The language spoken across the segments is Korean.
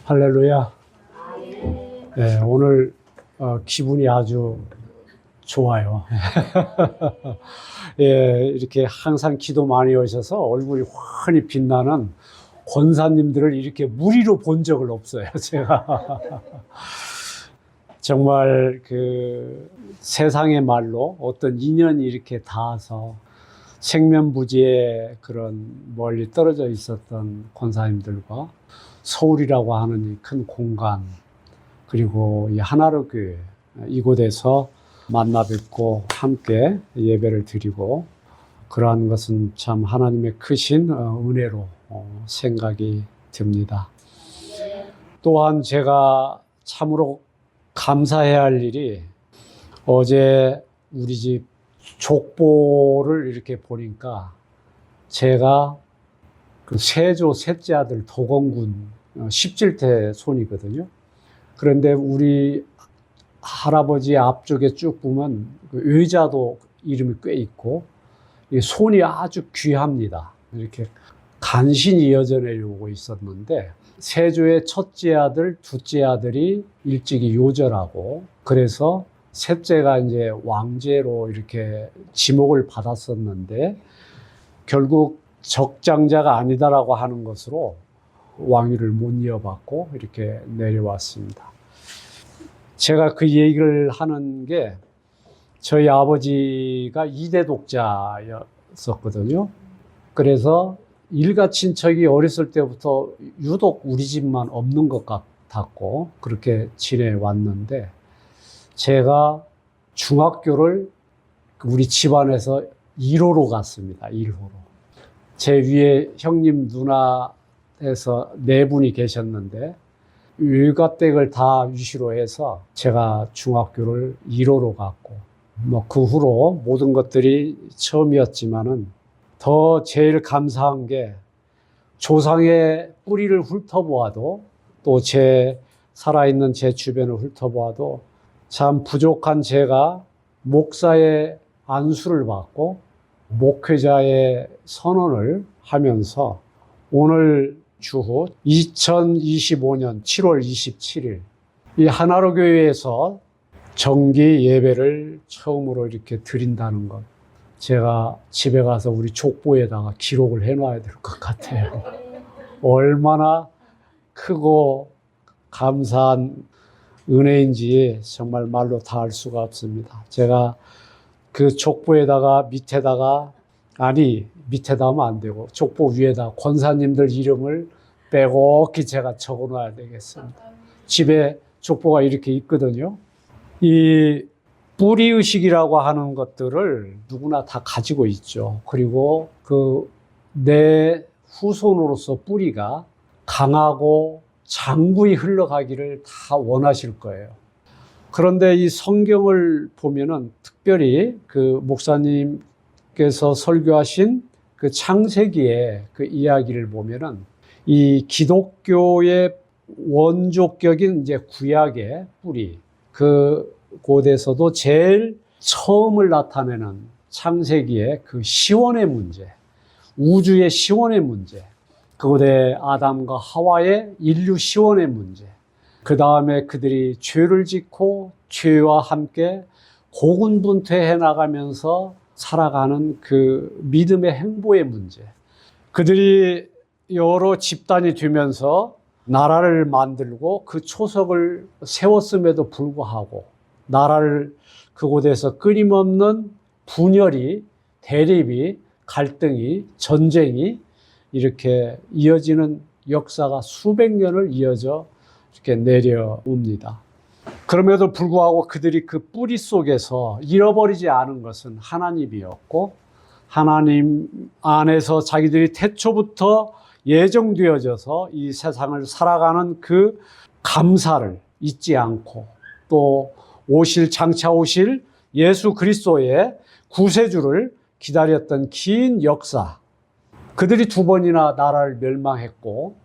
할렐루야. 네, 오늘 기분이 아주 좋아요. 예, 이렇게 항상 기도 많이 오셔서 얼굴이 환히 빛나는 권사님들을 이렇게 무리로 본 적은 없어요, 제가. 정말 그 세상의 말로 어떤 인연이 이렇게 닿아서 생면부지에 그런 멀리 떨어져 있었던 권사님들과 서울이라고 하는 이 큰 공간, 그리고 이 하나로 교회 이곳에서 만나 뵙고 함께 예배를 드리고, 그러한 것은 참 하나님의 크신 은혜로 생각이 듭니다. 또한 제가 참으로 감사해야 할 일이, 어제 우리 집 족보를 이렇게 보니까 제가 그 세조 셋째 아들 도건군 17대 손이거든요. 그런데 우리 할아버지 앞쪽에 쭉 보면 그 의자도 이름이 꽤 있고, 손이 아주 귀합니다. 이렇게 간신히 이어져 내려오고 있었는데, 세조의 첫째 아들, 둘째 아들이 일찍이 요절하고, 그래서 셋째가 이제 왕제로 이렇게 지목을 받았었는데, 결국 적장자가 아니다라고 하는 것으로 왕위를 못 이어받고 이렇게 내려왔습니다. 제가 그 얘기를 하는 게, 저희 아버지가 2대 독자였었거든요. 그래서 일가 친척이 어렸을 때부터 유독 우리 집만 없는 것 같았고, 그렇게 지내왔는데, 제가 중학교를 우리 집안에서 1호로 갔습니다. 1호로. 제 위에 형님 누나에서 4분이 계셨는데, 일가댁을 다 위시로 해서 제가 중학교를 1호로 갔고, 그 후로 모든 것들이 처음이었지만은, 더 제일 감사한 게, 조상의 뿌리를 훑어보아도, 또 살아있는 제 주변을 훑어보아도 참 부족한 제가 목사의 안수를 받고 목회자의 선언을 하면서, 오늘 주후 2025년 7월 27일 이 하나로 교회에서 정기 예배를 처음으로 이렇게 드린다는 것, 제가 집에 가서 우리 족보에다가 기록을 해놔야 될 것 같아요. 얼마나 크고 감사한 은혜인지 정말 말로 다 알 수가 없습니다. 제가 그 족보에다가 밑에다 하면 안 되고, 족보 위에다 권사님들 이름을 빼곡히 제가 적어 놔야 되겠습니다. 집에 족보가 이렇게 있거든요. 이 뿌리의식이라고 하는 것들을 누구나 다 가지고 있죠. 그리고 내 후손으로서 뿌리가 강하고 장구히 흘러가기를 다 원하실 거예요. 그런데 이 성경을 보면은, 특별히 그 목사님께서 설교하신 그 창세기의 그 이야기를 보면은, 이 기독교의 원조격인 이제 구약의 뿌리, 그곳에서도 제일 처음을 나타내는 창세기의 그 시원의 문제, 우주의 시원의 문제, 그곳에 아담과 하와의 인류 시원의 문제, 그 다음에 그들이 죄를 짓고 죄와 함께 고군분투해 나가면서 살아가는 그 믿음의 행보의 문제, 그들이 여러 집단이 되면서 나라를 만들고 그 초석을 세웠음에도 불구하고 나라를 그곳에서 끊임없는 분열이, 대립이, 갈등이, 전쟁이 이렇게 이어지는 역사가 수백 년을 이어져 이렇게 내려옵니다. 그럼에도 불구하고 그들이 그 뿌리 속에서 잃어버리지 않은 것은 하나님이었고, 하나님 안에서 자기들이 태초부터 예정되어져서 이 세상을 살아가는 그 감사를 잊지 않고, 또 장차 오실 예수 그리스도의 구세주를 기다렸던 긴 역사, 그들이 2번이나 나라를 멸망했고,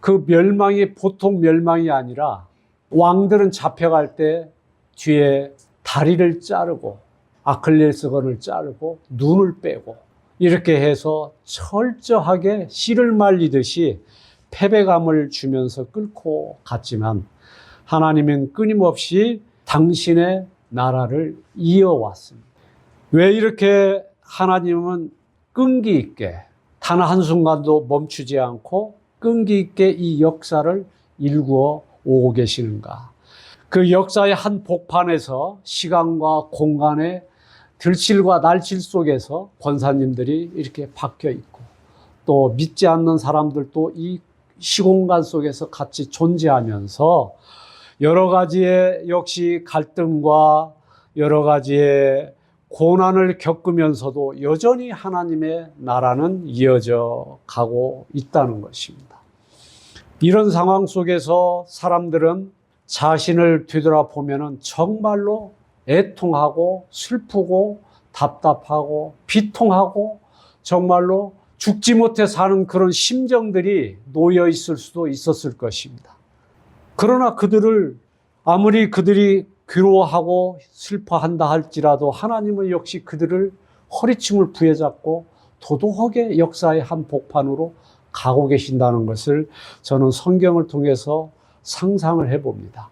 그 멸망이 보통 멸망이 아니라, 왕들은 잡혀갈 때 뒤에 다리를 자르고 아클레스건을 자르고 눈을 빼고 이렇게 해서 철저하게 씨를 말리듯이 패배감을 주면서 끌고 갔지만 하나님은 끊임없이 당신의 나라를 이어왔습니다. 왜 이렇게 하나님은 끈기 있게 단 한순간도 멈추지 않고 끈기 있게 이 역사를 일구어 오고 계시는가? 그 역사의 한 복판에서 시간과 공간의 들칠과 날칠 속에서 권사님들이 이렇게 박혀 있고 또 믿지 않는 사람들도 이 시공간 속에서 같이 존재하면서 여러 가지의 역시 갈등과 여러 가지의 고난을 겪으면서도 여전히 하나님의 나라는 이어져 가고 있다는 것입니다. 이런 상황 속에서 사람들은 자신을 뒤돌아보면 정말로 애통하고 슬프고 답답하고 비통하고 정말로 죽지 못해 사는 그런 심정들이 놓여 있을 수도 있었을 것입니다. 그러나 아무리 그들이 괴로워하고 슬퍼한다 할지라도 하나님은 역시 그들을 허리춤을 부여잡고 도도하게 역사의 한 복판으로 가고 계신다는 것을 저는 성경을 통해서 상상을 해봅니다.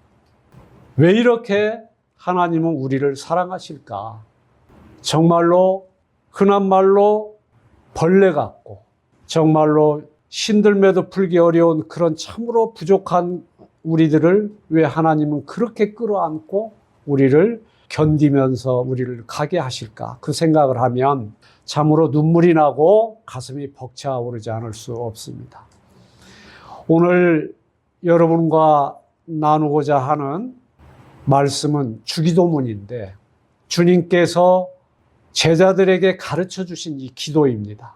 왜 이렇게 하나님은 우리를 사랑하실까? 정말로 흔한 말로 벌레 같고 정말로 신들매도 풀기 어려운 그런 참으로 부족한 우리들을 왜 하나님은 그렇게 끌어안고 우리를 견디면서 우리를 가게 하실까? 그 생각을 하면 참으로 눈물이 나고 가슴이 벅차오르지 않을 수 없습니다. 오늘 여러분과 나누고자 하는 말씀은 주기도문인데 주님께서 제자들에게 가르쳐 주신 이 기도입니다.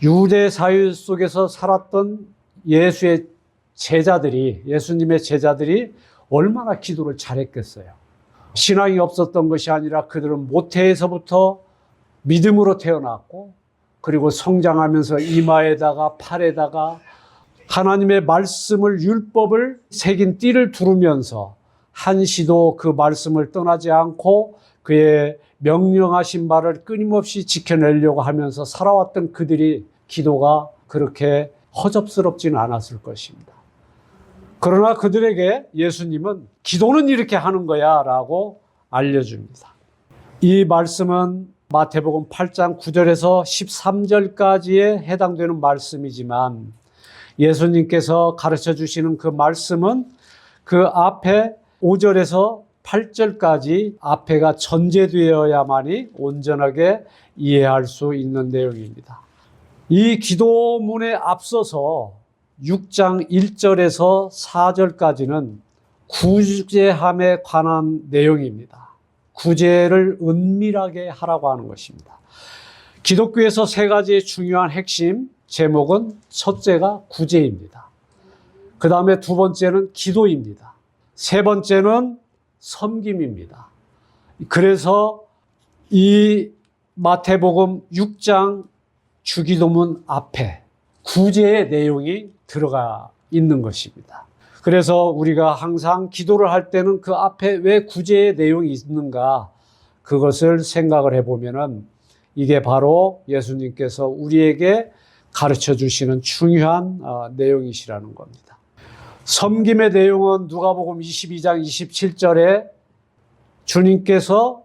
유대 사회 속에서 살았던 예수님의 제자들이 얼마나 기도를 잘했겠어요. 신앙이 없었던 것이 아니라 그들은 모태에서부터 믿음으로 태어났고 그리고 성장하면서 이마에다가 팔에다가 하나님의 말씀을 율법을 새긴 띠를 두르면서 한시도 그 말씀을 떠나지 않고 그의 명령하신 바를 끊임없이 지켜내려고 하면서 살아왔던 그들이 기도가 그렇게 허접스럽지는 않았을 것입니다. 그러나 그들에게 예수님은 기도는 이렇게 하는 거야 라고 알려줍니다. 이 말씀은 마태복음 8장 9절에서 13절까지에 해당되는 말씀이지만 예수님께서 가르쳐 주시는 그 말씀은 그 앞에 5절에서 8절까지 앞에가 전제되어야만이 온전하게 이해할 수 있는 내용입니다. 이 기도문에 앞서서 6장 1절에서 4절까지는 구제함에 관한 내용입니다. 구제를 은밀하게 하라고 하는 것입니다. 기독교에서 세 가지의 중요한 핵심 제목은 첫째가 구제입니다. 그 다음에 두 번째는 기도입니다. 세 번째는 섬김입니다. 그래서 이 마태복음 6장 주기도문 앞에 구제의 내용이 들어가 있는 것입니다. 그래서 우리가 항상 기도를 할 때는 그 앞에 왜 구제의 내용이 있는가 그것을 생각을 해보면은 이게 바로 예수님께서 우리에게 가르쳐 주시는 중요한 내용이시라는 겁니다. 섬김의 내용은 누가복음 22장 27절에 주님께서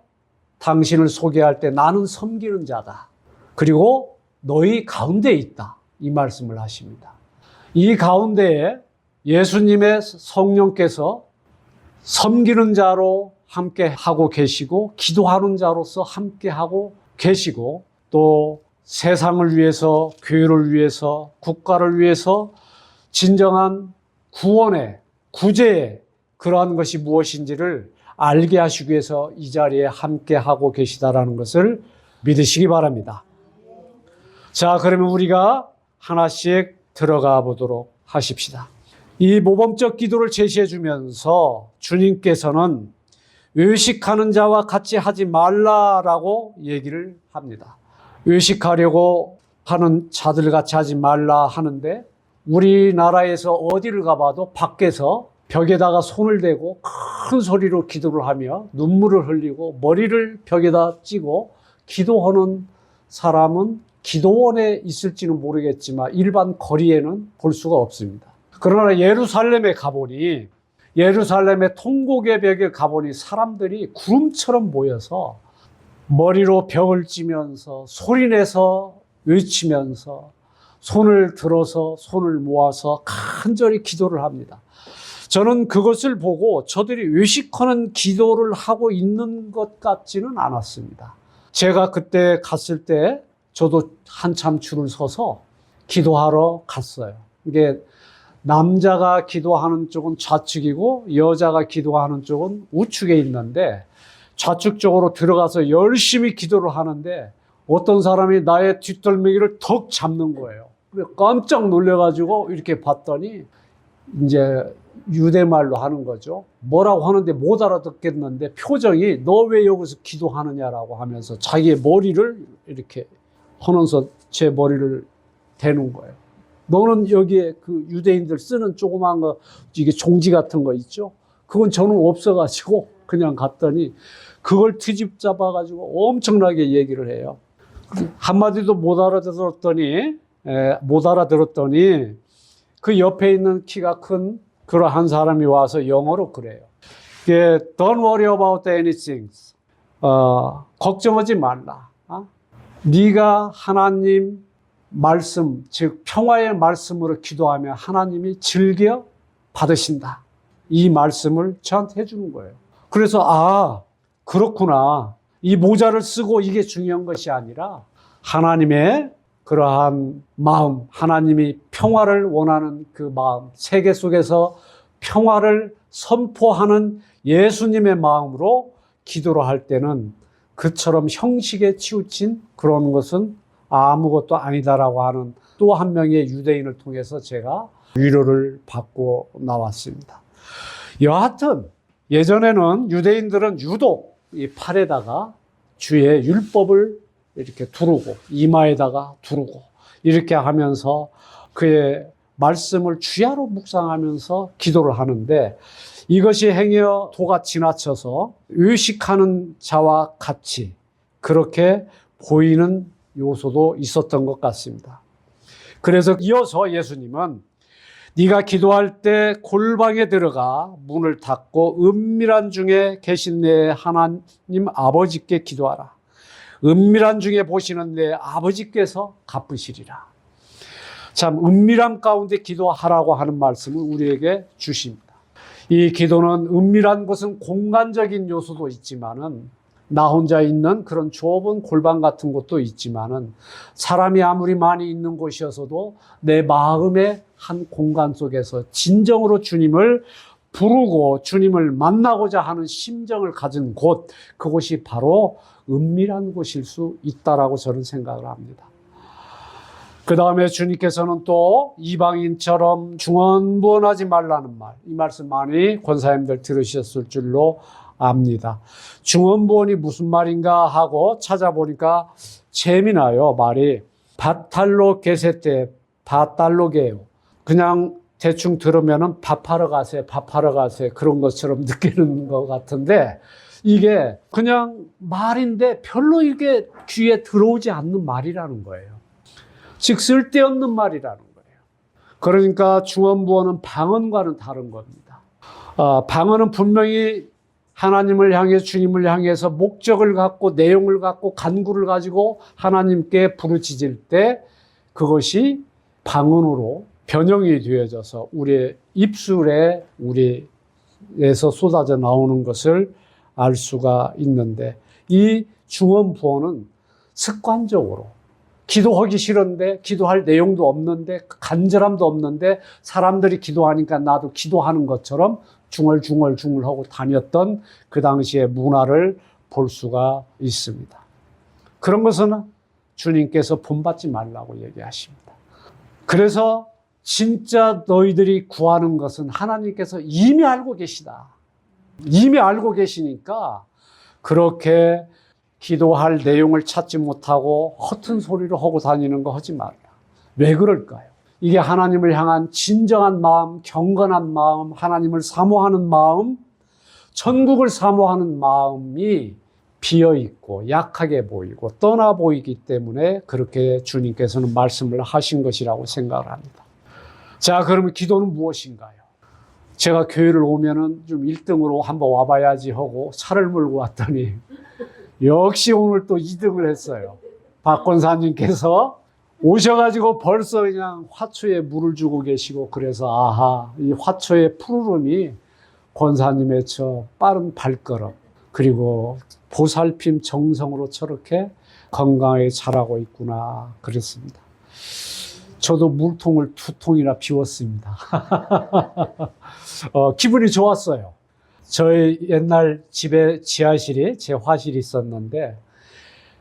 당신을 소개할 때 나는 섬기는 자다. 그리고 너희 가운데 있다. 이 말씀을 하십니다. 이 가운데에 예수님의 성령께서 섬기는 자로 함께 하고 계시고 기도하는 자로서 함께 하고 계시고 또 세상을 위해서 교회를 위해서 국가를 위해서 진정한 구원의 구제의 그러한 것이 무엇인지를 알게 하시기 위해서 이 자리에 함께 하고 계시다라는 것을 믿으시기 바랍니다. 자, 그러면 우리가 하나씩 들어가 보도록 하십시다. 이 모범적 기도를 제시해 주면서 주님께서는 외식하는 자와 같이 하지 말라라고 얘기를 합니다. 외식하려고 하는 자들 같이 하지 말라 하는데 우리나라에서 어디를 가봐도 밖에서 벽에다가 손을 대고 큰 소리로 기도를 하며 눈물을 흘리고 머리를 벽에다 찌고 기도하는 사람은 기도원에 있을지는 모르겠지만 일반 거리에는 볼 수가 없습니다. 그러나 예루살렘에 가보니, 예루살렘의 통곡의 벽에 가보니 사람들이 구름처럼 모여서 머리로 벽을 찌면서 소리내서 외치면서 손을 들어서 손을 모아서 간절히 기도를 합니다. 저는 그것을 보고 저들이 외식하는 기도를 하고 있는 것 같지는 않았습니다. 제가 그때 갔을 때 저도 한참 줄을 서서 기도하러 갔어요. 이게 남자가 기도하는 쪽은 좌측이고 여자가 기도하는 쪽은 우측에 있는데 좌측 쪽으로 들어가서 열심히 기도를 하는데 어떤 사람이 나의 뒷덜미를 턱 잡는 거예요. 깜짝 놀래가지고 이렇게 봤더니 이제 유대말로 하는 거죠. 뭐라고 하는데 못 알아듣겠는데 표정이 너 왜 여기서 기도하느냐라고 하면서 자기의 머리를 이렇게 하면서 제 머리를 대는 거예요. 너는 여기에 그 유대인들 쓰는 조그만 거, 이게 종지 같은 거 있죠? 그건 저는 없어가지고 그냥 갔더니 그걸 트집 잡아가지고 엄청나게 얘기를 해요. 한마디도 못 알아들었더니 그 옆에 있는 키가 큰 그러한 사람이 와서 영어로 그래요. Don't worry about anything. 걱정하지 말라. 네가 하나님 말씀, 즉 평화의 말씀으로 기도하면 하나님이 즐겨 받으신다. 이 말씀을 저한테 해주는 거예요. 그래서 그렇구나. 이 모자를 쓰고 이게 중요한 것이 아니라 하나님의 그러한 마음, 하나님이 평화를 원하는 그 마음, 세계 속에서 평화를 선포하는 예수님의 마음으로 기도를 할 때는 그처럼 형식에 치우친 그런 것은 아무것도 아니다라고 하는 또 한 명의 유대인을 통해서 제가 위로를 받고 나왔습니다. 여하튼 예전에는 유대인들은 유독 이 팔에다가 주의 율법을 이렇게 두르고 이마에다가 두르고 이렇게 하면서 그의 말씀을 주야로 묵상하면서 기도를 하는데 이것이 행여 도가 지나쳐서 의식하는 자와 같이 그렇게 보이는 요소도 있었던 것 같습니다. 그래서 이어서 예수님은 네가 기도할 때 골방에 들어가 문을 닫고 은밀한 중에 계신 내 하나님 아버지께 기도하라. 은밀한 중에 보시는 내 아버지께서 갚으시리라. 참 은밀한 가운데 기도하라고 하는 말씀을 우리에게 주십니다. 이 기도는 은밀한 것은 공간적인 요소도 있지만은 나 혼자 있는 그런 좁은 골방 같은 곳도 있지만은 사람이 아무리 많이 있는 곳이어서도 내 마음의 한 공간 속에서 진정으로 주님을 부르고 주님을 만나고자 하는 심정을 가진 곳, 그곳이 바로 은밀한 곳일 수 있다라고 저는 생각을 합니다. 그 다음에 주님께서는 또 이방인처럼 중언부언하지 말라는 말, 이 말씀 많이 권사님들 들으셨을 줄로 압니다. 중언부언이 무슨 말인가 하고 찾아보니까 재미나요. 말이 바탈로 게세테 바탈로게요. 그냥 대충 들으면은 밥하러 가세요, 밥하러 가세요 그런 것처럼 느끼는 것 같은데 이게 그냥 말인데 별로 이게 귀에 들어오지 않는 말이라는 거예요. 즉 쓸데없는 말이라는 거예요. 그러니까 중언부언은 방언과는 다른 겁니다. 방언은 분명히 하나님을 향해 주님을 향해서 목적을 갖고 내용을 갖고 간구를 가지고 하나님께 부르짖을 때 그것이 방언으로 변형이 되어져서 우리의 입술에 우리에서 쏟아져 나오는 것을 알 수가 있는데 이 중언부언은 습관적으로 기도하기 싫은데 기도할 내용도 없는데 간절함도 없는데 사람들이 기도하니까 나도 기도하는 것처럼 중얼중얼하고 다녔던 그 당시의 문화를 볼 수가 있습니다. 그런 것은 주님께서 본받지 말라고 얘기하십니다. 그래서 진짜 너희들이 구하는 것은 하나님께서 이미 알고 계시다. 이미 알고 계시니까 그렇게 기도할 내용을 찾지 못하고 허튼 소리를 하고 다니는 거 하지 말라. 왜 그럴까요? 이게 하나님을 향한 진정한 마음, 경건한 마음, 하나님을 사모하는 마음, 천국을 사모하는 마음이 비어있고 약하게 보이고 떠나 보이기 때문에 그렇게 주님께서는 말씀을 하신 것이라고 생각을 합니다. 자, 그러면 기도는 무엇인가요? 제가 교회를 오면은 좀 1등으로 한번 와봐야지 하고 차를 몰고 왔더니 역시 오늘 또 2등을 했어요. 박 권사님께서 오셔가지고 벌써 그냥 화초에 물을 주고 계시고, 그래서 아하, 이 화초의 푸르름이 권사님의 저 빠른 발걸음, 그리고 보살핌 정성으로 저렇게 건강하게 자라고 있구나 그랬습니다. 저도 물통을 2통이나 비웠습니다. 기분이 좋았어요. 저희 옛날 집에 지하실이, 제 화실이 있었는데,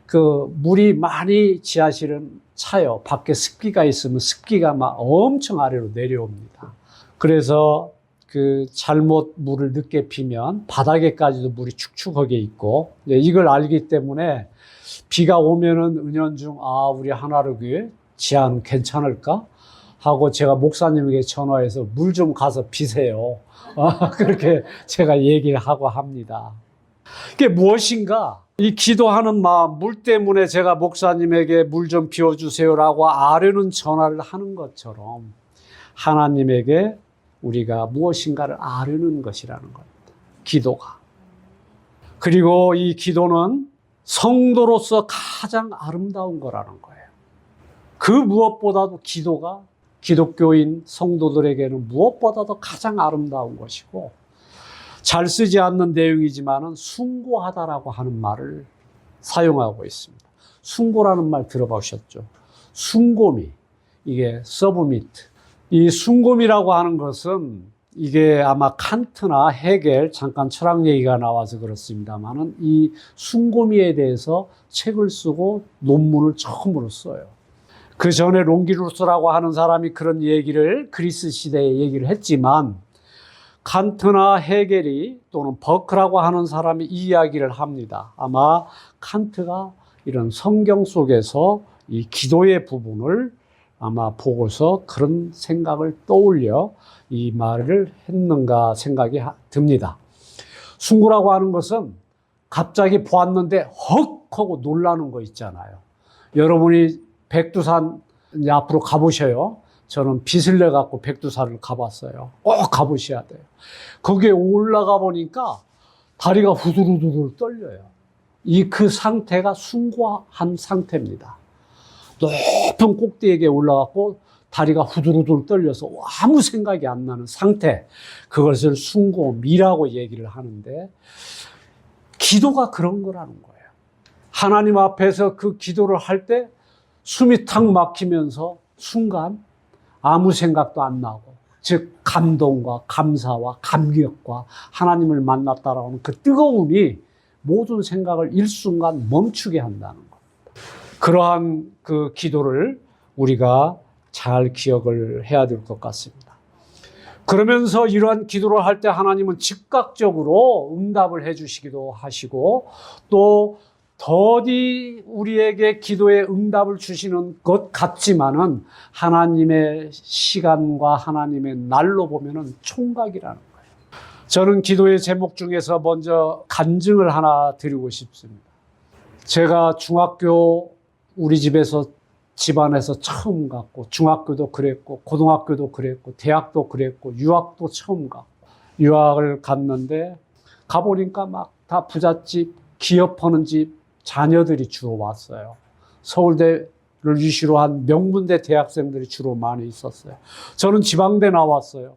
그 물이 많이 지하실은 차요. 밖에 습기가 있으면 습기가 막 엄청 아래로 내려옵니다. 그래서 그 잘못 물을 늦게 피면 바닥에까지도 물이 축축하게 있고, 이걸 알기 때문에 비가 오면은 은연중 우리 하나로교회 지하는 괜찮을까 하고 제가 목사님에게 전화해서 물 좀 가서 비세요. 그렇게 제가 얘기를 하고 합니다. 그게 무엇인가? 이 기도하는 마음, 물 때문에 제가 목사님에게 물 좀 비워주세요라고 아뢰는 전화를 하는 것처럼 하나님에게 우리가 무엇인가를 아뢰는 것이라는 겁니다. 기도가. 그리고 이 기도는 성도로서 가장 아름다운 거라는 거예요. 그 무엇보다도 기도가 기독교인 성도들에게는 무엇보다도 가장 아름다운 것이고, 잘 쓰지 않는 내용이지만은 숭고하다라고 하는 말을 사용하고 있습니다. 숭고라는 말 들어보셨죠? 숭고미, 이게 서브미트. 이 숭고미라고 하는 것은 이게 아마 칸트나 헤겔, 잠깐 철학 얘기가 나와서 그렇습니다만은 이 숭고미에 대해서 책을 쓰고 논문을 처음으로 써요. 그 전에 롱기루스라고 하는 사람이 그런 얘기를 그리스 시대에 얘기를 했지만, 칸트나 헤겔이 또는 버크라고 하는 사람이 이 이야기를 합니다. 아마 칸트가 이런 성경 속에서 이 기도의 부분을 아마 보고서 그런 생각을 떠올려 이 말을 했는가 생각이 듭니다. 숭고라고 하는 것은 갑자기 보았는데 헉 하고 놀라는 거 있잖아요. 여러분이 백두산 앞으로 가보셔요. 저는 빚을 내갖고 백두산을 가봤어요. 꼭 가보셔야 돼요. 거기에 올라가 보니까 다리가 후들후들 떨려요. 그 상태가 숭고한 상태입니다. 높은 꼭대기에 올라갔고 다리가 후들후들 떨려서 아무 생각이 안 나는 상태. 그것을 숭고미라고 얘기를 하는데, 기도가 그런 거라는 거예요. 하나님 앞에서 그 기도를 할 때 숨이 탁 막히면서 순간 아무 생각도 안 나고, 즉 감동과 감사와 감격과 하나님을 만났다라고 하는 그 뜨거움이 모든 생각을 일순간 멈추게 한다는 겁니다. 그러한 그 기도를 우리가 잘 기억을 해야 될 것 같습니다. 그러면서 이러한 기도를 할 때 하나님은 즉각적으로 응답을 해 주시기도 하시고, 또 더디 우리에게 기도에 응답을 주시는 것 같지만은 하나님의 시간과 하나님의 날로 보면은 총각이라는 거예요. 저는 기도의 제목 중에서 먼저 간증을 하나 드리고 싶습니다. 제가 중학교 우리 집안에서 처음 갔고, 중학교도 그랬고, 고등학교도 그랬고, 대학도 그랬고, 유학도 처음 갔고, 유학을 갔는데 가보니까 막 다 부잣집, 기업하는 집 자녀들이 주로 왔어요. 서울대를 위시로 한 명문대 대학생들이 주로 많이 있었어요. 저는 지방대 나왔어요.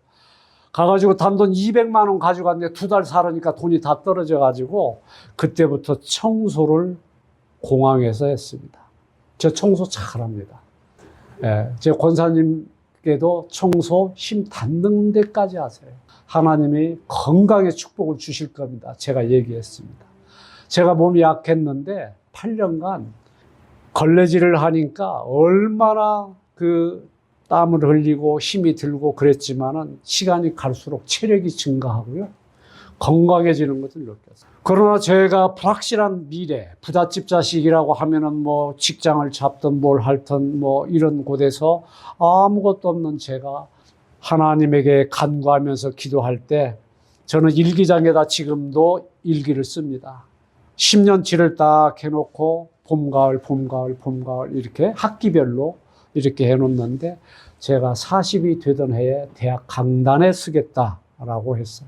가가지고 단돈 200만 원 가져갔는데 2달 살으니까 돈이 다 떨어져가지고 그때부터 청소를 공항에서 했습니다. 저 청소 잘합니다. 제 권사님께도 청소 힘 닿는 데까지 하세요. 하나님이 건강의 축복을 주실 겁니다. 제가 얘기했습니다. 제가 몸이 약했는데 8년간 걸레질을 하니까 얼마나 그 땀을 흘리고 힘이 들고 그랬지만은 시간이 갈수록 체력이 증가하고요. 건강해지는 것을 느꼈어요. 그러나 제가 불확실한 미래, 부잣집 자식이라고 하면은 뭐 직장을 잡든 뭘 할든 뭐 이런 곳에서 아무것도 없는 제가 하나님에게 간구하면서 기도할 때 저는 일기장에다 지금도 일기를 씁니다. 10년치를 딱 해놓고 봄, 가을, 봄, 가을, 봄, 가을 이렇게 학기별로 이렇게 해놓는데 제가 40이 되던 해에 대학 강단에 서겠다라고 했어요.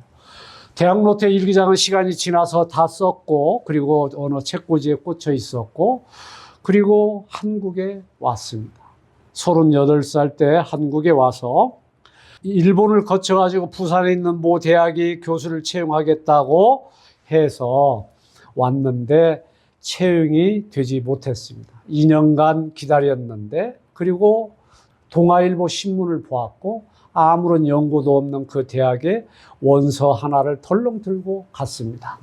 대학 노트 일기장은 시간이 지나서 다 썼고, 그리고 어느 책꽂이에 꽂혀 있었고, 그리고 한국에 왔습니다. 38살 때 한국에 와서 일본을 거쳐가지고 부산에 있는 모 대학이 교수를 채용하겠다고 해서 왔는데 채용이 되지 못했습니다. 2년간 기다렸는데, 그리고 동아일보 신문을 보았고 아무런 연고도 없는 그 대학에 원서 하나를 덜렁 들고 갔습니다.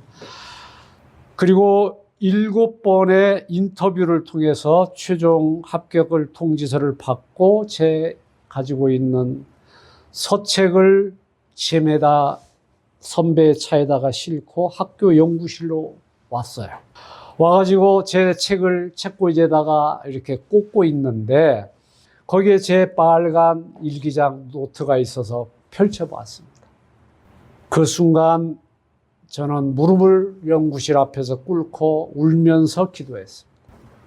그리고 7번의 인터뷰를 통해서 최종 합격을 통지서를 받고 제 가지고 있는 서책을 짐에다 선배의 차에다가 싣고 학교 연구실로 왔어요. 와가지고 제 책을 책꽂이에다가 이렇게 꽂고 있는데 거기에 제 빨간 일기장 노트가 있어서 펼쳐봤습니다. 그 순간 저는 무릎을 연구실 앞에서 꿇고 울면서 기도했습니다.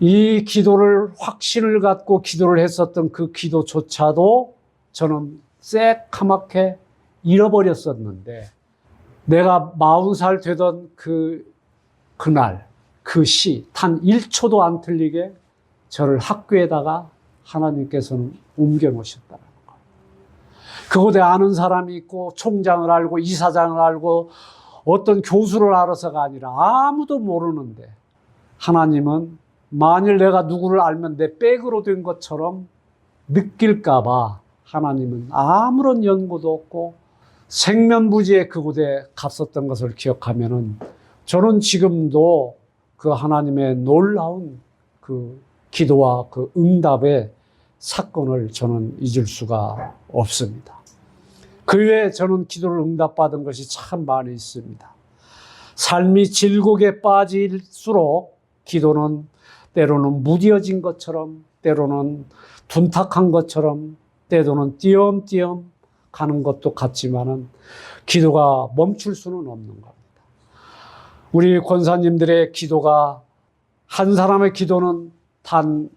이 기도를 확신을 갖고 기도를 했었던 그 기도조차도 저는 새카맣게 잃어버렸었는데 내가 40살 되던 그날 그 시 단 1초도 안 틀리게 저를 학교에다가 하나님께서는 옮겨 놓으셨다는 거예요. 그곳에 아는 사람이 있고 총장을 알고 이사장을 알고 어떤 교수를 알아서가 아니라 아무도 모르는데 하나님은 만일 내가 누구를 알면 내 백으로 된 것처럼 느낄까 봐 하나님은 아무런 연고도 없고 생면부지에 그곳에 갔었던 것을 기억하면은 저는 지금도 그 하나님의 놀라운 그 기도와 그 응답의 사건을 저는 잊을 수가 없습니다. 그 외에 저는 기도를 응답받은 것이 참 많이 있습니다. 삶이 질곡에 빠질수록 기도는 때로는 무뎌진 것처럼, 때로는 둔탁한 것처럼, 때로는 띄엄띄엄 가는 것도 같지만은 기도가 멈출 수는 없는 겁니다. 우리 권사님들의 기도가 한 사람의 기도는 단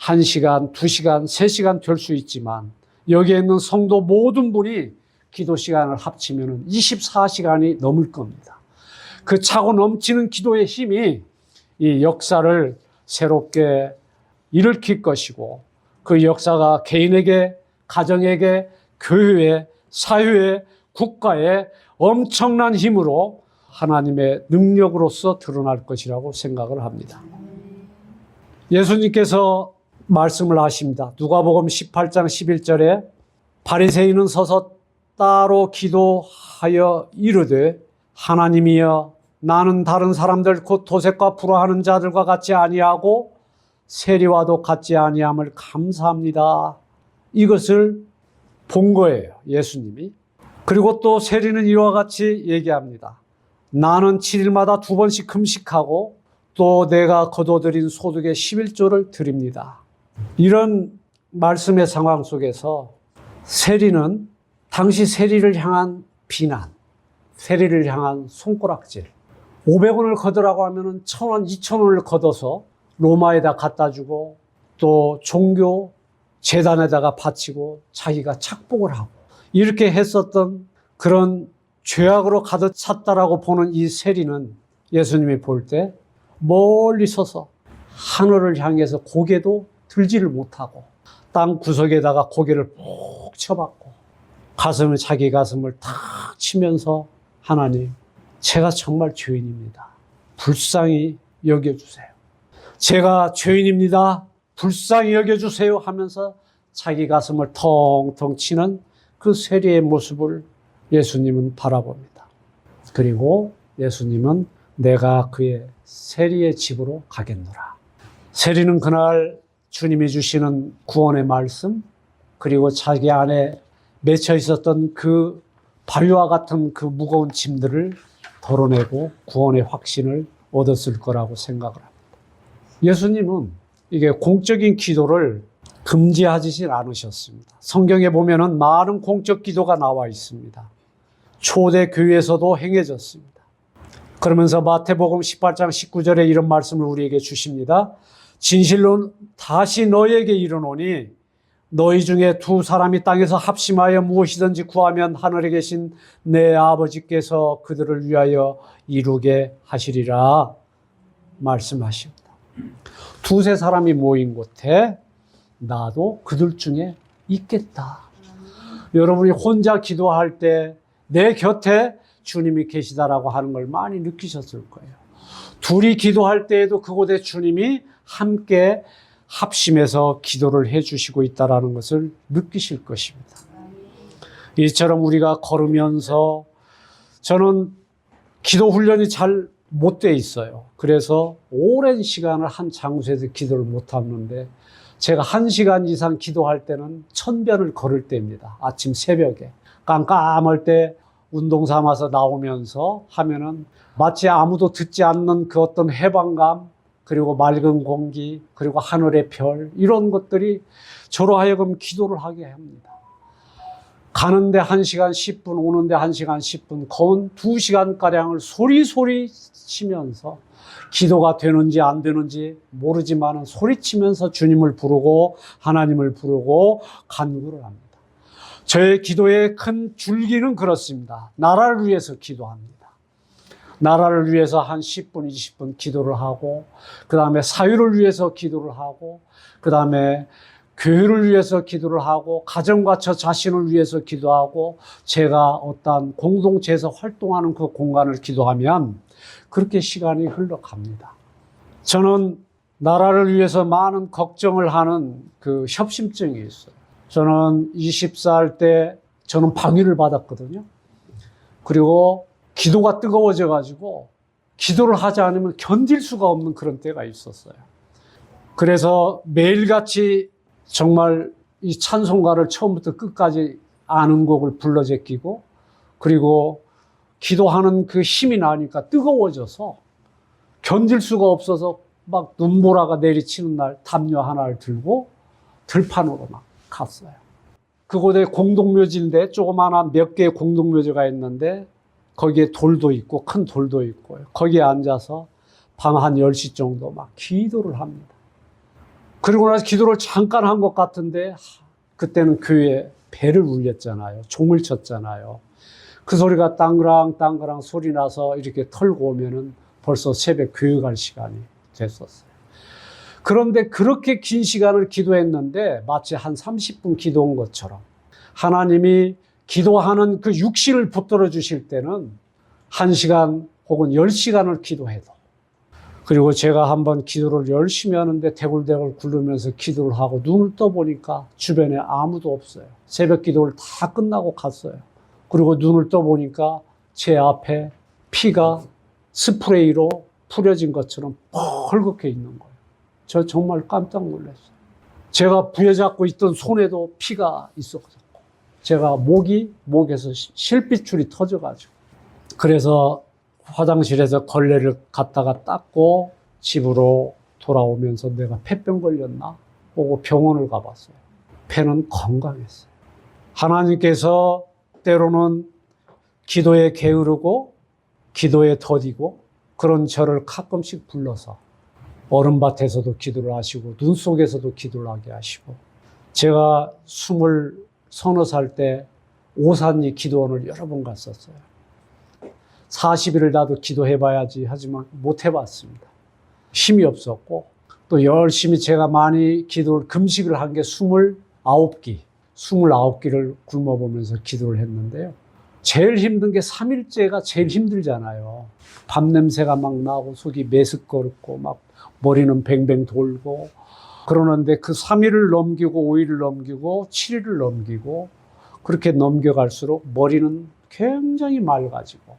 1시간, 2시간, 3시간 될 수 있지만 여기에 있는 성도 모든 분이 기도 시간을 합치면 24시간이 넘을 겁니다. 그 차고 넘치는 기도의 힘이 이 역사를 새롭게 일으킬 것이고 그 역사가 개인에게, 가정에게, 교회에, 사회에, 국가에 엄청난 힘으로 하나님의 능력으로서 드러날 것이라고 생각을 합니다. 예수님께서 말씀을 하십니다. 누가복음 18장 11절에 바리새인은 서서 따로 기도하여 이르되 하나님이여 나는 다른 사람들 곧 도색과 불화하는 자들과 같지 아니하고 세리와도 같지 아니함을 감사합니다. 이것을 본 거예요, 예수님이. 그리고 또 세리는 이와 같이 얘기합니다. 나는 7일마다 2번씩 금식하고 또 내가 거둬들인 소득의 11조를 드립니다. 이런 말씀의 상황 속에서 세리는 당시 세리를 향한 비난, 세리를 향한 손가락질, 500원을 걷으라고 하면 1000원, 2000원을 걷어서 로마에다 갖다 주고 또 종교 재단에다가 바치고 자기가 착복을 하고 이렇게 했었던 그런 죄악으로 가득 찼다라고 보는 이 세리는 예수님이 볼 때 멀리 서서 하늘을 향해서 고개도 들지를 못하고 땅 구석에다가 고개를 푹 쳐박고 자기 가슴을 탁 치면서 하나님, 제가 정말 죄인입니다. 불쌍히 여겨주세요. 제가 죄인입니다. 불쌍히 여겨주세요 하면서 자기 가슴을 텅텅 치는 그 세리의 모습을 예수님은 바라봅니다. 그리고 예수님은 내가 그의 세리의 집으로 가겠노라. 세리는 그날 주님이 주시는 구원의 말씀, 그리고 자기 안에 맺혀 있었던 그 바위와 같은 그 무거운 짐들을 덜어내고 구원의 확신을 얻었을 거라고 생각을 합니다. 예수님은 이게 공적인 기도를 금지하지 않으셨습니다. 성경에 보면은 많은 공적 기도가 나와 있습니다. 초대 교회에서도 행해졌습니다. 그러면서 마태복음 18장 19절에 이런 말씀을 우리에게 주십니다. 진실로 다시 너희에게 이르노니 너희 중에 두 사람이 땅에서 합심하여 무엇이든지 구하면 하늘에 계신 내 아버지께서 그들을 위하여 이루게 하시리라 말씀하십니다. 두세 사람이 모인 곳에 나도 그들 중에 있겠다. 여러분이 혼자 기도할 때 내 곁에 주님이 계시다라고 하는 걸 많이 느끼셨을 거예요. 둘이 기도할 때에도 그곳에 주님이 함께 합심해서 기도를 해주시고 있다는 것을 느끼실 것입니다. 이처럼 우리가 걸으면서 저는 기도 훈련이 잘 못 돼 있어요. 그래서 오랜 시간을 한 장소에서 기도를 못 하는데 제가 1시간 이상 기도할 때는 1000변을 걸을 때입니다. 아침 새벽에 깜깜할 때 운동 삼아서 나오면서 하면은 마치 아무도 듣지 않는 그 어떤 해방감, 그리고 맑은 공기, 그리고 하늘의 별, 이런 것들이 저로 하여금 기도를 하게 합니다. 가는데 1시간 10분, 오는데 1시간 10분, 건 2시간가량을 소리소리 치면서 기도가 되는지 안 되는지 모르지만 소리치면서 주님을 부르고 하나님을 부르고 간구를 합니다. 저의 기도의 큰 줄기는 그렇습니다. 나라를 위해서 기도합니다. 나라를 위해서 한 10분, 20분 기도를 하고, 그 다음에 사회를 위해서 기도를 하고, 그 다음에 교회를 위해서 기도를 하고, 가정과 저 자신을 위해서 기도하고, 제가 어떤 공동체에서 활동하는 그 공간을 기도하면 그렇게 시간이 흘러갑니다. 저는 나라를 위해서 많은 걱정을 하는 그 협심증이 있어요. 저는 20살 때 저는 방위를 받았거든요. 그리고 기도가 뜨거워져 가지고 기도를 하지 않으면 견딜 수가 없는 그런 때가 있었어요. 그래서 매일같이 정말 이 찬송가를 처음부터 끝까지 아는 곡을 불러 제끼고, 그리고 기도하는 그 힘이 나니까 뜨거워져서 견딜 수가 없어서 막 눈보라가 내리치는 날 담요 하나를 들고 들판으로 막 갔어요. 그곳에 공동묘지인데 조그마한 몇 개의 공동묘지가 있는데 거기에 돌도 있고 큰 돌도 있고 거기에 앉아서 밤 한 10시 정도 막 기도를 합니다. 그리고 나서 기도를 잠깐 한 것 같은데 그때는 교회에 배를 울렸잖아요. 종을 쳤잖아요. 그 소리가 땅그랑 땅그랑 소리 나서 이렇게 털고 오면은 벌써 새벽 교회 갈 시간이 됐었어요. 그런데 그렇게 긴 시간을 기도했는데 마치 한 30분 기도한 것처럼 하나님이 기도하는 그 육신을 붙들어 주실 때는 1시간 혹은 10시간을 기도해도, 그리고 제가 한번 기도를 열심히 하는데 대굴대굴 굴르면서 기도를 하고 눈을 떠보니까 주변에 아무도 없어요. 새벽 기도를 다 끝나고 갔어요. 그리고 눈을 떠보니까 제 앞에 피가 스프레이로 뿌려진 것처럼 펄겋게 있는 거예요. 저 정말 깜짝 놀랐어요. 제가 부여잡고 있던 손에도 피가 있었고, 제가 목에서 실핏줄이 터져가지고, 그래서 화장실에서 걸레를 갖다가 닦고 집으로 돌아오면서 내가 폐병 걸렸나 보고 병원을 가봤어요. 폐는 건강했어요. 하나님께서 때로는 기도에 게으르고 기도에 더디고 그런 저를 가끔씩 불러서 얼음밭에서도 기도를 하시고 눈 속에서도 기도를 하게 하시고, 제가 20살 때 오산리 기도원을 여러 번 갔었어요. 40일을 나도 기도해봐야지 하지만 못 해봤습니다. 힘이 없었고, 또 열심히 제가 많이 기도를 금식을 한 게 29끼를 굶어보면서 기도를 했는데요. 제일 힘든 게 3일째가 제일 힘들잖아요. 밥 냄새가 막 나고 속이 메스꺼웠고 막 머리는 뱅뱅 돌고 그러는데 그 3일을 넘기고 5일을 넘기고 7일을 넘기고 그렇게 넘겨갈수록 머리는 굉장히 맑아지고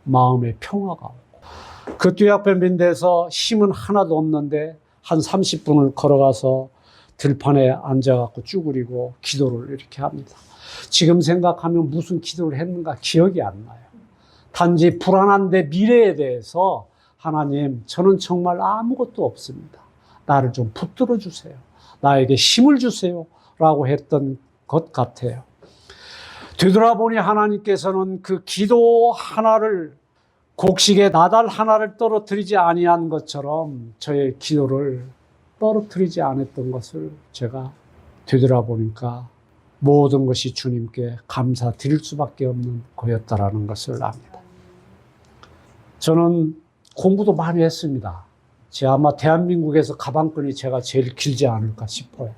마음의 평화가 오고, 그 뙤약볕빈데서 힘은 하나도 없는데 한 30분을 걸어가서 들판에 앉아갖고 쭈그리고 기도를 이렇게 합니다. 지금 생각하면 무슨 기도를 했는가 기억이 안 나요. 단지 불안한데 미래에 대해서 하나님, 저는 정말 아무것도 없습니다. 나를 좀 붙들어 주세요. 나에게 힘을 주세요. 라고 했던 것 같아요. 되돌아보니 하나님께서는 그 기도 하나를, 곡식에 나달 하나를 떨어뜨리지 아니한 것처럼 저의 기도를 떨어뜨리지 않았던 것을 제가 되돌아보니까 모든 것이 주님께 감사드릴 수밖에 없는 거였다라는 것을 압니다. 저는 공부도 많이 했습니다. 아마 대한민국에서 가방끈이 제가 제일 길지 않을까 싶어요.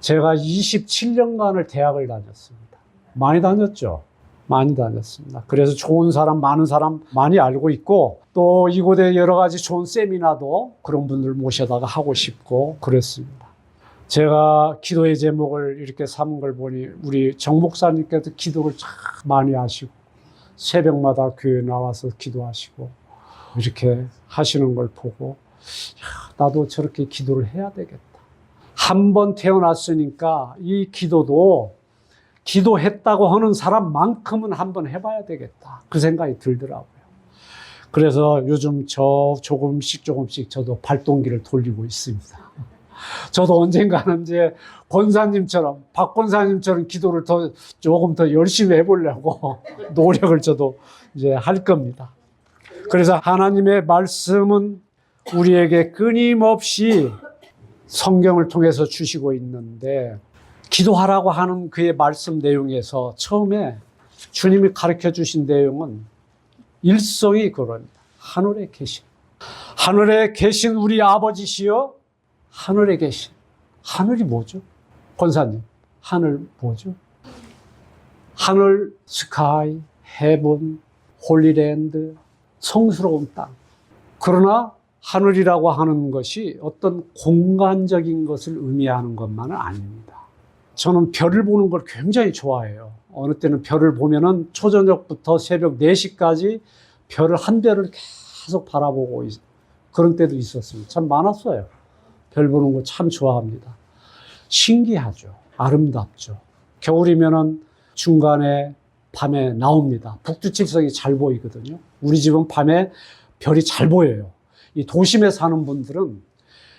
제가 27년간을 대학을 다녔습니다. 많이 다녔죠? 많이 다녔습니다. 그래서 좋은 사람, 많은 사람 많이 알고 있고, 또 이곳에 여러 가지 좋은 세미나도 그런 분들 모셔다가 하고 싶고 그랬습니다. 제가 기도의 제목을 이렇게 삼은 걸 보니 우리 정 목사님께서 기도를 참 많이 하시고 새벽마다 교회에 나와서 기도하시고 이렇게 하시는 걸 보고 나도 저렇게 기도를 해야 되겠다. 한 번 태어났으니까 이 기도도 기도했다고 하는 사람만큼은 한번 해봐야 되겠다. 그 생각이 들더라고요. 그래서 요즘 조금씩 저도 발동기를 돌리고 있습니다. 저도 언젠가는 이제 권사님처럼, 박 권사님처럼 기도를 조금 더 열심히 해보려고 노력을 저도 이제 할 겁니다. 그래서 하나님의 말씀은 우리에게 끊임없이 성경을 통해서 주시고 있는데, 기도하라고 하는 그의 말씀 내용에서 처음에 주님이 가르쳐 주신 내용은 일성이 그럽니다. 하늘에 계신 우리 아버지시여, 하늘에 계신. 하늘이 뭐죠? 권사님, 하늘 뭐죠? 하늘, 스카이, 헤븐, 홀리랜드, 성스러운 땅. 그러나 하늘이라고 하는 것이 어떤 공간적인 것을 의미하는 것만은 아닙니다. 저는 별을 보는 걸 굉장히 좋아해요. 어느 때는 별을 보면은 초저녁부터 새벽 4시까지 한 별을 계속 바라보고 그런 때도 있었습니다. 참 많았어요. 별 보는 거 참 좋아합니다. 신기하죠. 아름답죠. 겨울이면은 중간에 밤에 나옵니다. 북두칠성이 잘 보이거든요. 우리 집은 밤에 별이 잘 보여요. 이 도심에 사는 분들은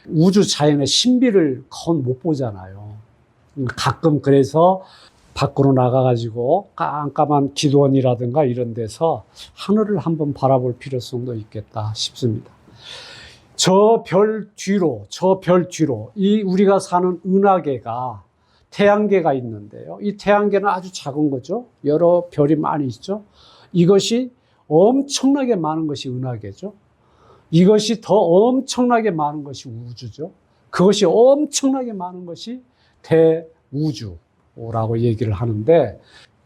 우주 자연의 신비를 거의 못 보잖아요. 가끔 그래서 밖으로 나가가지고 깜깜한 기도원이라든가 이런 데서 하늘을 한번 바라볼 필요성도 있겠다 싶습니다. 저 별 뒤로, 이 우리가 사는 은하계가 태양계가 있는데요. 이 태양계는 아주 작은 거죠. 여러 별이 많이 있죠. 이것이 엄청나게 많은 것이 은하계죠. 이것이 더 엄청나게 많은 것이 우주죠. 그것이 엄청나게 많은 것이 대우주라고 얘기를 하는데,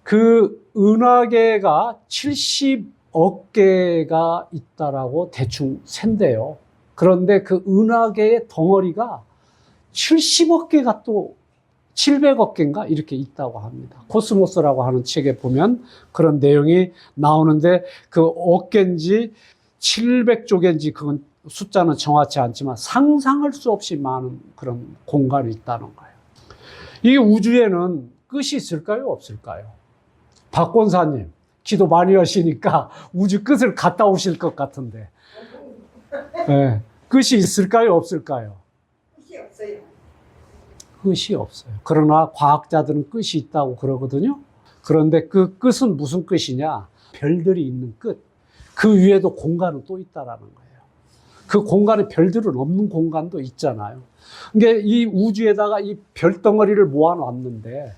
그 은하계가 70억 개가 있다라고 대충 센대요. 그런데 그 은하계의 덩어리가 70억 개가 또 700억 개인가 이렇게 있다고 합니다. 코스모스라고 하는 책에 보면 그런 내용이 나오는데, 그 억개인지 700조개인지 그건 숫자는 정확치 않지만 상상할 수 없이 많은 그런 공간이 있다는 거예요. 이 우주에는 끝이 있을까요? 없을까요? 박 권사님, 기도 많이 하시니까 우주 끝을 갔다 오실 것 같은데. 네. 끝이 있을까요? 없을까요? 끝이 없어요. 끝이 없어요. 그러나 과학자들은 끝이 있다고 그러거든요. 그런데 그 끝은 무슨 끝이냐? 별들이 있는 끝. 그 위에도 공간은 또 있다라는 거예요. 그 공간에 별들은 없는 공간도 있잖아요. 그러니까 이 우주에다가 이 별덩어리를 모아놨는데,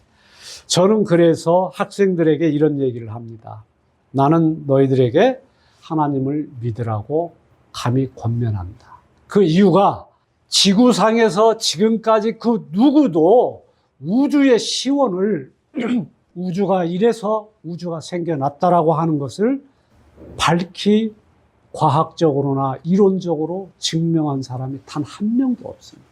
저는 그래서 학생들에게 이런 얘기를 합니다. 나는 너희들에게 하나님을 믿으라고 감히 권면한다. 그 이유가 지구상에서 지금까지 그 누구도 우주의 시원을 우주가 이래서 우주가 생겨났다라고 하는 것을 밝히 과학적으로나 이론적으로 증명한 사람이 단 한 명도 없습니다.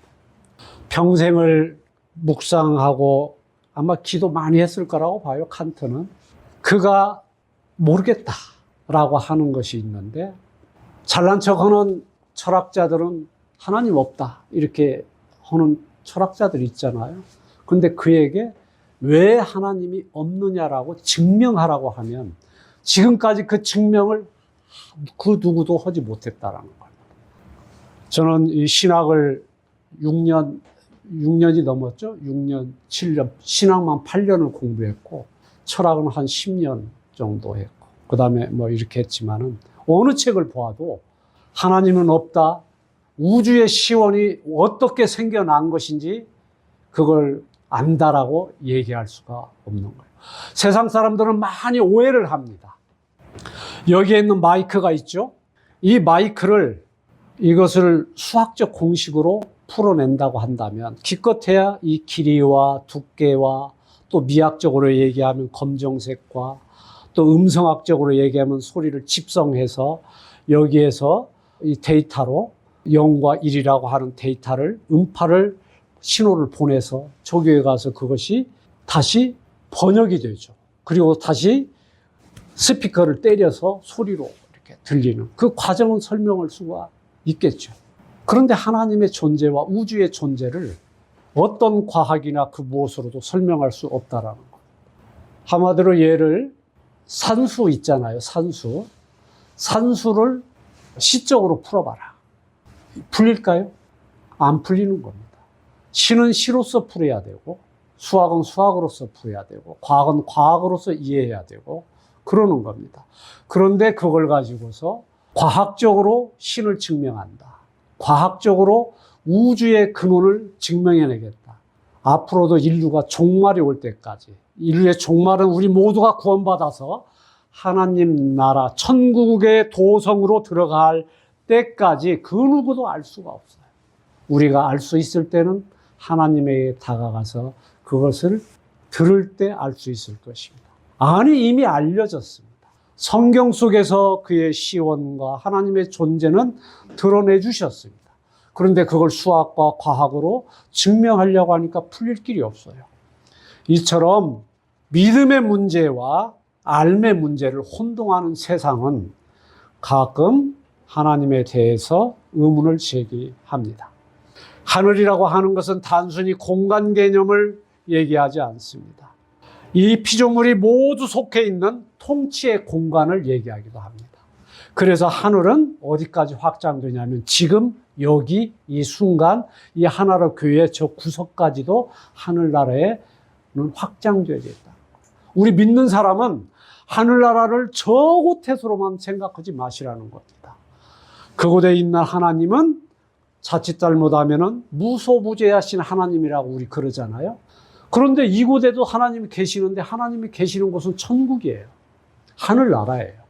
평생을 묵상하고 아마 기도 많이 했을 거라고 봐요, 칸트는. 그가 모르겠다라고 하는 것이 있는데, 잘난 척하는 철학자들은 하나님 없다 이렇게 하는 철학자들이 있잖아요. 근데 그에게 왜 하나님이 없느냐라고 증명하라고 하면 지금까지 그 증명을 그 누구도 하지 못했다라는 거예요. 저는 이 신학을 6년이 넘었죠. 6년, 7년, 신학만 8년을 공부했고 철학은 한 10년 정도 했고 그 다음에 뭐 이렇게 했지만은 어느 책을 보아도 하나님은 없다, 우주의 시원이 어떻게 생겨난 것인지 그걸 안다라고 얘기할 수가 없는 거예요. 세상 사람들은 많이 오해를 합니다. 여기에 있는 마이크가 있죠. 이 마이크를 이것을 수학적 공식으로 풀어낸다고 한다면 기껏해야 이 길이와 두께와 또 미학적으로 얘기하면 검정색과 또 음성학적으로 얘기하면 소리를 집성해서 여기에서 이 데이터로 0과 1이라고 하는 데이터를 음파를 신호를 보내서 저기에 가서 그것이 다시 번역이 되죠. 그리고 다시 스피커를 때려서 소리로 이렇게 들리는 그 과정은 설명할 수가 있겠죠. 그런데 하나님의 존재와 우주의 존재를 어떤 과학이나 그 무엇으로도 설명할 수 없다라는 것. 한마디로 얘를 산수 있잖아요. 산수. 산수를 시적으로 풀어봐라. 풀릴까요? 안 풀리는 겁니다. 시는 시로서 풀어야 되고 수학은 수학으로서 풀어야 되고 과학은 과학으로서 이해해야 되고 그러는 겁니다. 그런데 그걸 가지고서 과학적으로 신을 증명한다. 과학적으로 우주의 근원을 증명해내겠다. 앞으로도 인류가 종말이 올 때까지 인류의 종말은 우리 모두가 구원받아서 하나님 나라 천국의 도성으로 들어갈 때까지 그 누구도 알 수가 없어요. 우리가 알 수 있을 때는 하나님에게 다가가서 그것을 들을 때 알 수 있을 것입니다. 아니 이미 알려졌습니다. 성경 속에서 그의 시원과 하나님의 존재는 드러내 주셨습니다. 그런데 그걸 수학과 과학으로 증명하려고 하니까 풀릴 길이 없어요. 이처럼 믿음의 문제와 알의 문제를 혼동하는 세상은 가끔 하나님에 대해서 의문을 제기합니다. 하늘이라고 하는 것은 단순히 공간 개념을 얘기하지 않습니다. 이 피조물이 모두 속해 있는 통치의 공간을 얘기하기도 합니다. 그래서 하늘은 어디까지 확장되냐면 지금 여기 이 순간 이 하나로 교회 저 구석까지도 하늘나라에는 확장되어 있다. 우리 믿는 사람은 하늘나라를 저 곳에서로만 생각하지 마시라는 겁니다. 그곳에 있는 하나님은 자칫 잘못하면은 무소부재하신 하나님이라고 우리 그러잖아요. 그런데 이곳에도 하나님이 계시는데 하나님이 계시는 곳은 천국이에요. 하늘나라예요.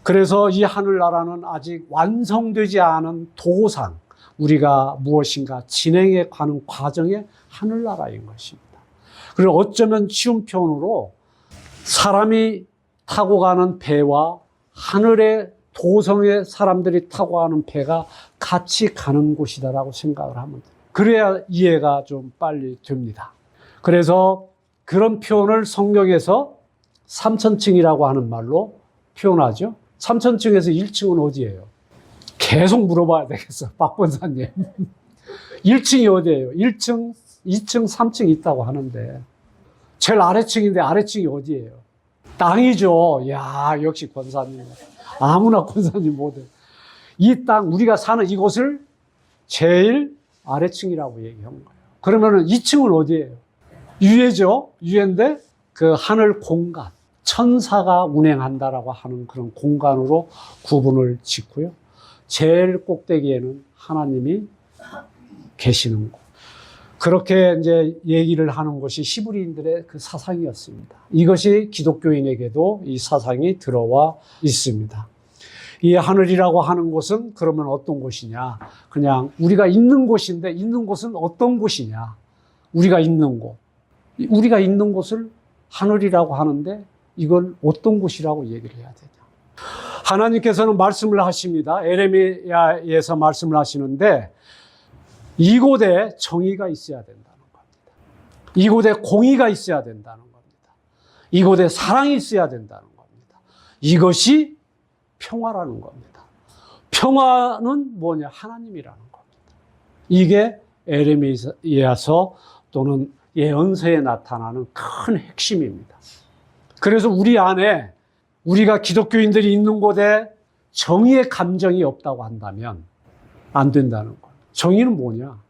그래서 이 하늘나라는 아직 완성되지 않은 도상, 우리가 무엇인가 진행해 가는 과정의 하늘나라인 것입니다. 그리고 어쩌면 쉬운 표현으로 사람이 타고 가는 배와 하늘의 도성의 사람들이 타고 가는 배가 같이 가는 곳이다라고 생각을 하면 돼요. 그래야 이해가 좀 빨리 됩니다. 그래서 그런 표현을 성경에서 삼천층이라고 하는 말로 표현하죠. 삼천층에서 1층은 어디예요? 계속 물어봐야 되겠어, 박 권사님. 1층이 어디예요? 1층, 2층, 3층 있다고 하는데 제일 아래층인데 아래층이 어디예요? 땅이죠. 야, 역시 권사님. 아무나 권사님 못해. 이 땅, 우리가 사는 이곳을 제일 아래층이라고 얘기한 거예요. 그러면은 2층은 어디예요? 유해죠. 유해인데 그 하늘 공간, 천사가 운행한다라고 하는 그런 공간으로 구분을 짓고요. 제일 꼭대기에는 하나님이 계시는 곳. 그렇게 이제 얘기를 하는 것이 히브리인들의 그 사상이었습니다. 이것이 기독교인에게도 이 사상이 들어와 있습니다. 이 하늘이라고 하는 곳은 그러면 어떤 곳이냐? 그냥 우리가 있는 곳인데 있는 곳은 어떤 곳이냐? 우리가 있는 곳. 우리가 있는 곳을 하늘이라고 하는데 이걸 어떤 곳이라고 얘기를 해야 되냐? 하나님께서는 말씀을 하십니다. 에레미야에서 말씀을 하시는데 이곳에 정의가 있어야 된다는 겁니다. 이곳에 공의가 있어야 된다는 겁니다. 이곳에 사랑이 있어야 된다는 겁니다. 이것이 평화라는 겁니다. 평화는 뭐냐? 하나님이라는 겁니다. 이게 에레미야서 또는 예언서에 나타나는 큰 핵심입니다. 그래서 우리 안에 우리가 기독교인들이 있는 곳에 정의의 감정이 없다고 한다면 안 된다는 거예요. 정의는 뭐냐?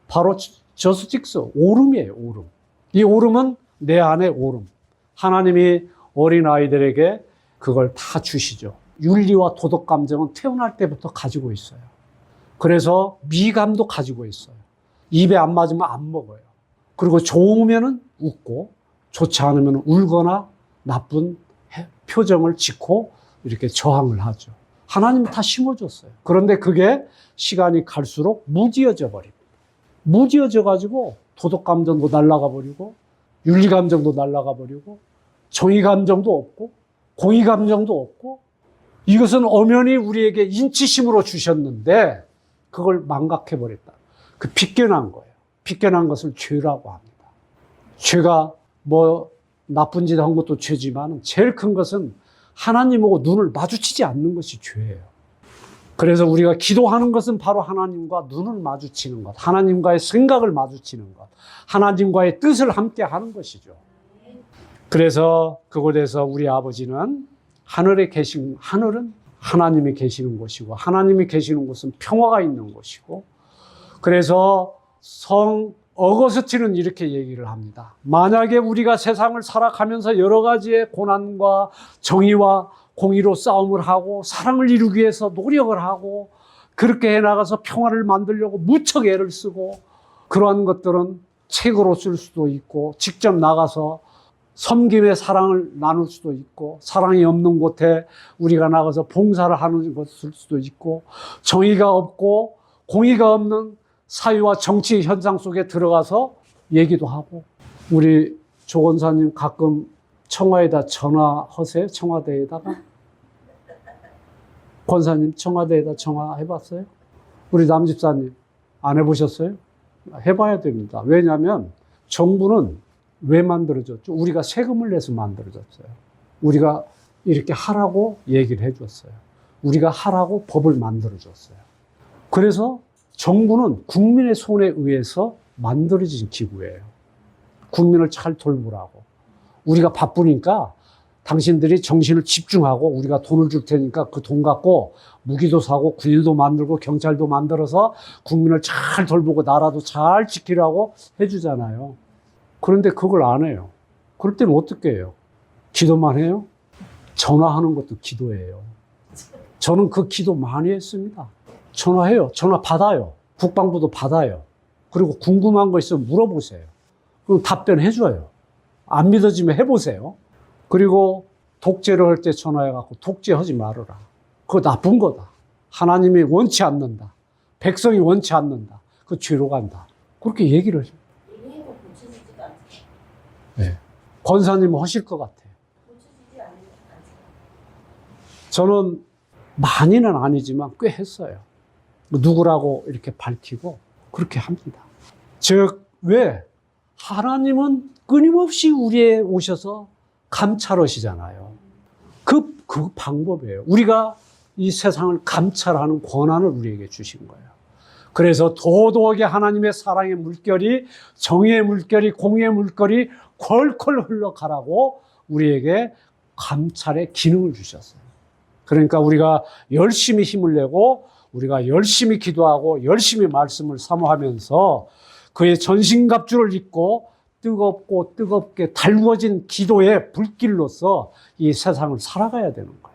바로 저스틱스, 오름이에요, 오름. 이 오름은 내 안에 오름. 하나님이 어린아이들에게 그걸 다 주시죠. 윤리와 도덕 감정은 태어날 때부터 가지고 있어요. 그래서 미감도 가지고 있어요. 입에 안 맞으면 안 먹어요. 그리고 좋으면은 웃고 좋지 않으면 울거나 나쁜 표정을 짓고 이렇게 저항을 하죠. 하나님이 다 심어줬어요. 그런데 그게 시간이 갈수록 무디어져 버립니다. 무디어져 가지고 도덕 감정도 날아가 버리고 윤리 감정도 날아가 버리고 정의 감정도 없고 공의 감정도 없고, 이것은 엄연히 우리에게 인치심으로 주셨는데 그걸 망각해 버렸다. 그 빗겨난 거예요. 빗겨난 것을 죄라고 합니다. 죄가 뭐 나쁜 짓 한 것도 죄지만 제일 큰 것은 하나님하고 눈을 마주치지 않는 것이 죄예요. 그래서 우리가 기도하는 것은 바로 하나님과 눈을 마주치는 것, 하나님과의 생각을 마주치는 것, 하나님과의 뜻을 함께 하는 것이죠. 그래서 그곳에서 우리 아버지는 하늘에 계신, 하늘은 하나님이 계시는 곳이고 하나님이 계시는 곳은 평화가 있는 곳이고, 그래서 성 어거스틴은 이렇게 얘기를 합니다. 만약에 우리가 세상을 살아가면서 여러 가지의 고난과 정의와 공의로 싸움을 하고 사랑을 이루기 위해서 노력을 하고 그렇게 해나가서 평화를 만들려고 무척 애를 쓰고, 그러한 것들은 책으로 쓸 수도 있고 직접 나가서 섬김의 사랑을 나눌 수도 있고, 사랑이 없는 곳에 우리가 나가서 봉사를 하는 것일 수도 있고, 정의가 없고 공의가 없는 사회와 정치 현상 속에 들어가서 얘기도 하고. 우리 조 권사님 가끔 청와에다 전화하세요? 청와대에다가? 권사님 청와대에다 전화해봤어요? 우리 남집사님 안 해보셨어요? 해봐야 됩니다. 왜냐하면 정부는 왜 만들어졌죠? 우리가 세금을 내서 만들어졌어요. 우리가 이렇게 하라고 얘기를 해줬어요. 우리가 하라고 법을 만들어줬어요. 그래서 정부는 국민의 손에 의해서 만들어진 기구예요. 국민을 잘 돌보라고. 우리가 바쁘니까 당신들이 정신을 집중하고 우리가 돈을 줄 테니까 그 돈 갖고 무기도 사고 군인도 만들고 경찰도 만들어서 국민을 잘 돌보고 나라도 잘 지키라고 해주잖아요. 그런데 그걸 안 해요. 그럴 때는 어떻게 해요? 기도만 해요? 전화하는 것도 기도예요. 저는 그 기도 많이 했습니다. 전화해요. 전화 받아요. 국방부도 받아요. 그리고 궁금한 거 있으면 물어보세요. 그럼 답변해줘요. 안 믿어지면 해보세요. 그리고 독재를 할 때 전화해갖고 독재하지 말아라. 그거 나쁜 거다. 하나님이 원치 않는다. 백성이 원치 않는다. 그 죄로 간다. 그렇게 얘기를 해요. 네. 권사님은 하실 것 같아요. 저는 많이는 아니지만 꽤 했어요. 누구라고 이렇게 밝히고 그렇게 합니다. 즉, 왜? 하나님은 끊임없이 우리에 오셔서 감찰하시잖아요. 그 방법이에요. 우리가 이 세상을 감찰하는 권한을 우리에게 주신 거예요. 그래서 도덕하게 하나님의 사랑의 물결이, 정의의 물결이, 공의의 물결이 콜콜 흘러가라고 우리에게 감찰의 기능을 주셨어요. 그러니까 우리가 열심히 힘을 내고 우리가 열심히 기도하고 열심히 말씀을 사모하면서 그의 전신갑주를 입고 뜨겁고 뜨겁게 달구어진 기도의 불길로서 이 세상을 살아가야 되는 거예요.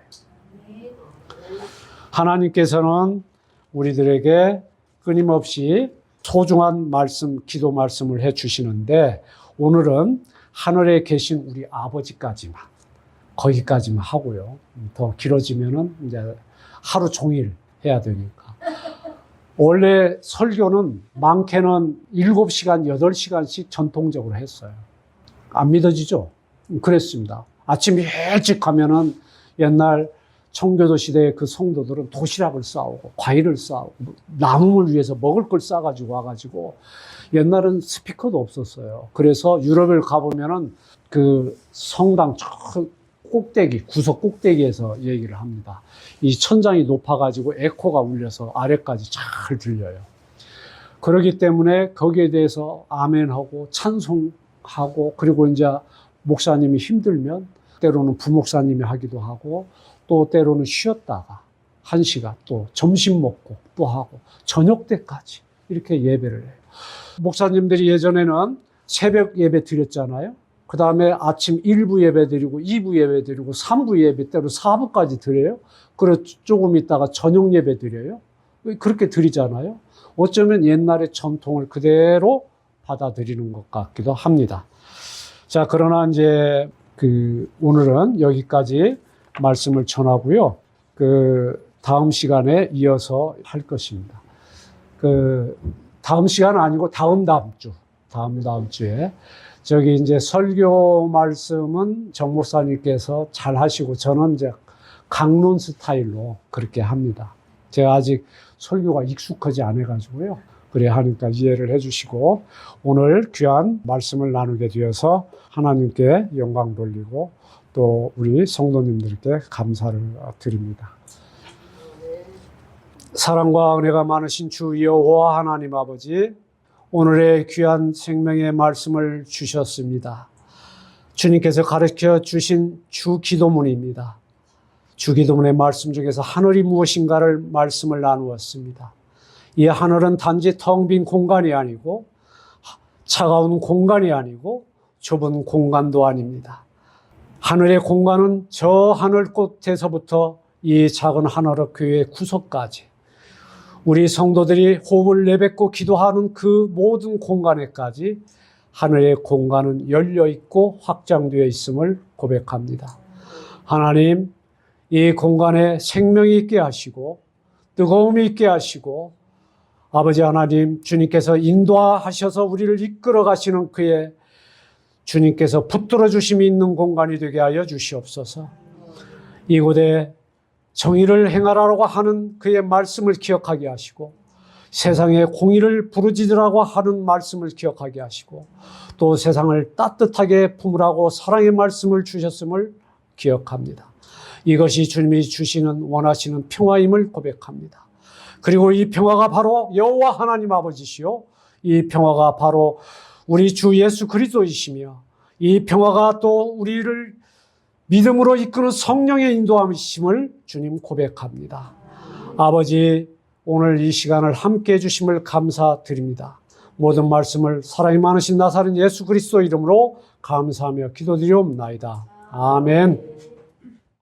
하나님께서는 우리들에게 끊임없이 소중한 말씀, 기도 말씀을 해 주시는데, 오늘은 하늘에 계신 우리 아버지까지만, 거기까지만 하고요. 더 길어지면은 이제 하루 종일 해야 되니까. 원래 설교는 많게는 7시간, 8시간씩 전통적으로 했어요. 안 믿어지죠? 그랬습니다. 아침 일찍 가면은 옛날 청교도 시대의 그 성도들은 도시락을 싸오고 과일을 싸오고 남음을 위해서 먹을 걸 싸가지고 와가지고, 옛날은 스피커도 없었어요. 그래서 유럽을 가보면은 그 성당 저 꼭대기, 구석 꼭대기에서 얘기를 합니다. 이 천장이 높아가지고 에코가 울려서 아래까지 잘 들려요. 그렇기 때문에 거기에 대해서 아멘하고 찬송하고, 그리고 이제 목사님이 힘들면 때로는 부목사님이 하기도 하고, 또 때로는 쉬었다가 1시간 또 점심 먹고 또 하고 저녁 때까지 이렇게 예배를 해요. 목사님들이 예전에는 새벽 예배 드렸잖아요. 그 다음에 아침 1부 예배 드리고 2부 예배 드리고 3부 예배 때로 4부까지 드려요. 그리고 조금 있다가 저녁 예배 드려요. 그렇게 드리잖아요. 어쩌면 옛날의 전통을 그대로 받아들이는 것 같기도 합니다. 자, 그러나 이제 오늘은 여기까지 말씀을 전하고요. 다음 시간에 이어서 할 것입니다. 다음 시간 아니고 다음 주에 저기 이제 설교 말씀은 정 목사님께서 잘 하시고 저는 이제 강론 스타일로 그렇게 합니다. 제가 아직 설교가 익숙하지 않아가지고요. 그래 하니까 이해를 해주시고 오늘 귀한 말씀을 나누게 되어서 하나님께 영광 돌리고 또 우리 성도님들께 감사를 드립니다. 사랑과 은혜가 많으신 주 여호와 하나님 아버지, 오늘의 귀한 생명의 말씀을 주셨습니다. 주님께서 가르쳐 주신 주 기도문입니다. 주 기도문의 말씀 중에서 하늘이 무엇인가를 말씀을 나누었습니다. 이 하늘은 단지 텅 빈 공간이 아니고 차가운 공간이 아니고 좁은 공간도 아닙니다. 하늘의 공간은 저 하늘 끝에서부터 이 작은 하늘의 교회 구석까지 우리 성도들이 호흡을 내뱉고 기도하는 그 모든 공간에까지 하늘의 공간은 열려있고 확장되어 있음을 고백합니다. 하나님, 이 공간에 생명이 있게 하시고 뜨거움이 있게 하시고 아버지 하나님, 주님께서 인도하셔서 우리를 이끌어 가시는 그의 주님께서 붙들어 주심이 있는 공간이 되게 하여 주시옵소서. 이곳에 정의를 행하라고 하는 그의 말씀을 기억하게 하시고 세상에 공의를 부르짖으라고 하는 말씀을 기억하게 하시고 또 세상을 따뜻하게 품으라고 사랑의 말씀을 주셨음을 기억합니다. 이것이 주님이 주시는 원하시는 평화임을 고백합니다. 그리고 이 평화가 바로 여호와 하나님 아버지시요, 이 평화가 바로 우리 주 예수 그리스도이시며 이 평화가 또 우리를 믿음으로 이끄는 성령의 인도함이심을 주님 고백합니다. 아버지, 오늘 이 시간을 함께 해주심을 감사드립니다. 모든 말씀을 사랑이 많으신 나사렛 예수 그리스도 이름으로 감사하며 기도드리옵나이다. 아멘.